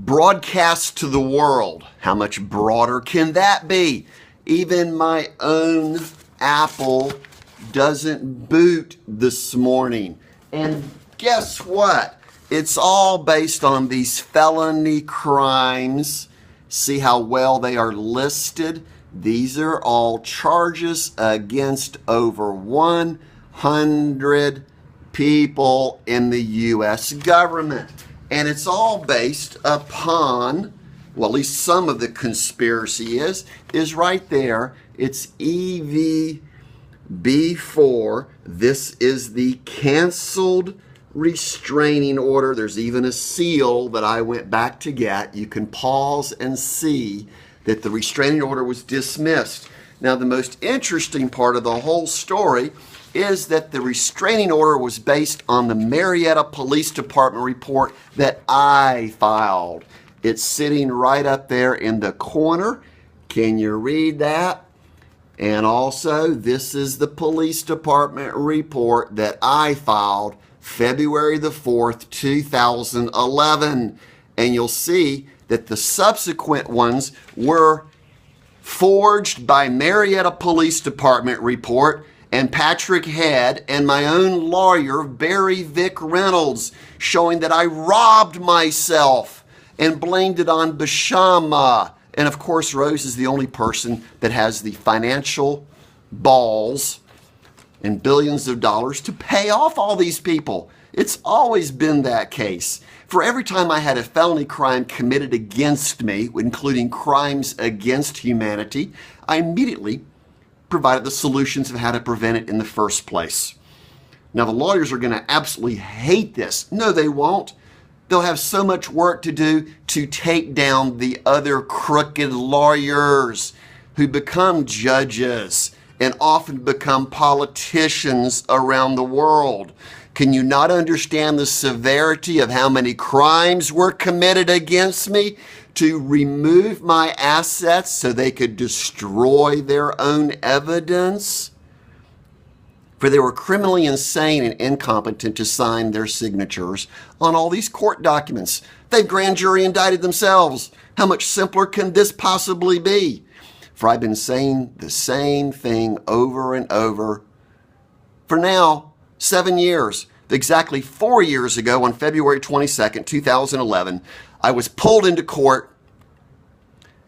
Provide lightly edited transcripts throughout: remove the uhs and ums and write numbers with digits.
broadcast to the world. How much broader can that be? Even my own Apple doesn't boot this morning. And guess what? It's all based on these felony crimes. See how well they are listed? These are all charges against over 100 people in the U.S. government. And it's all based upon, well, at least some of the conspiracy is right there. It's EVB4. This is the canceled restraining order. There's even a seal that I went back to get. You can pause and see that the restraining order was dismissed. Now, the most interesting part of the whole story is that the restraining order was based on the Marietta Police Department report that I filed. It's sitting right up there in the corner. Can you read that? And also, this is the police department report that I filed February the 4th, 2011. And you'll see that the subsequent ones were forged by Marietta Police Department report and Patrick Head and my own lawyer, Barry Vic Reynolds, showing that I robbed myself and blamed it on Bashama. And of course, Rose is the only person that has the financial balls and billions of dollars to pay off all these people. It's always been that case. For every time I had a felony crime committed against me, including crimes against humanity, I immediately provided the solutions of how to prevent it in the first place. Now, the lawyers are going to absolutely hate this. No, they won't. They'll have so much work to do to take down the other crooked lawyers who become judges and often become politicians around the world. Can you not understand the severity of how many crimes were committed against me to remove my assets so they could destroy their own evidence? For they were criminally insane and incompetent to sign their signatures on all these court documents. They've grand jury indicted themselves. How much simpler can this possibly be? For I've been saying the same thing over and over for now 7 years. Exactly 4 years ago, on February 22nd, 2011, I was pulled into court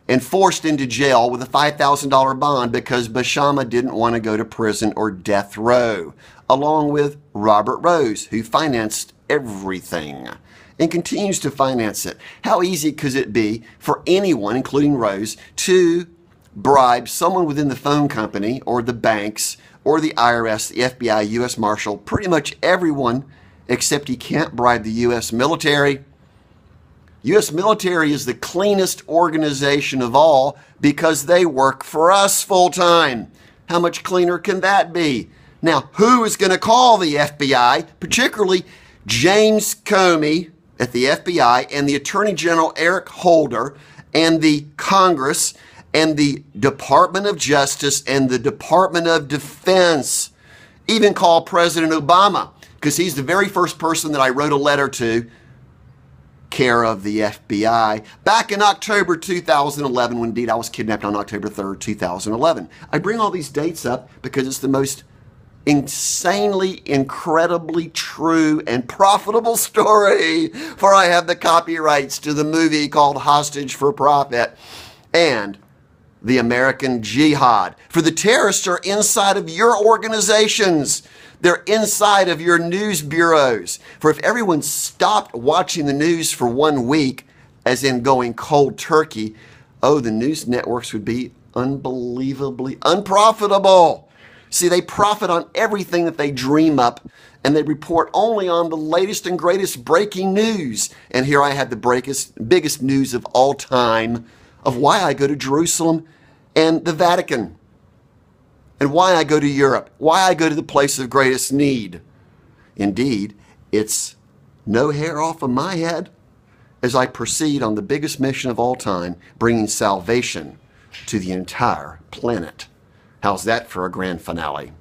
and forced into jail with a $5,000 bond because Bashama didn't want to go to prison or death row, along with Robert Rose, who financed everything and continues to finance it. How easy could it be for anyone, including Rose, to bribe someone within the phone company or the banks or the IRS, the FBI, U.S. Marshal, pretty much everyone, except he can't bribe the U.S. military. U.S. military is the cleanest organization of all because they work for us full time. How much cleaner can that be? Now, who is going to call the FBI, particularly James Comey at the FBI and the Attorney General Eric Holder and the Congress and the Department of Justice and the Department of Defense? Even call President Obama, because he's the very first person that I wrote a letter to, care of the FBI, back in October 2011, when indeed I was kidnapped on October 3rd, 2011. I bring all these dates up because it's the most insanely, incredibly true and profitable story, for I have the copyrights to the movie called Hostage for Profit and the American Jihad. For the terrorists are inside of your organizations. They're inside of your news bureaus. For if everyone stopped watching the news for 1 week, as in going cold turkey, the news networks would be unbelievably unprofitable. See, they profit on everything that they dream up, and they report only on the latest and greatest breaking news. And here I have the biggest news of all time of why I go to Jerusalem and the Vatican, and why I go to Europe, why I go to the place of greatest need. Indeed, it's no hair off of my head as I proceed on the biggest mission of all time, bringing salvation to the entire planet. How's that for a grand finale?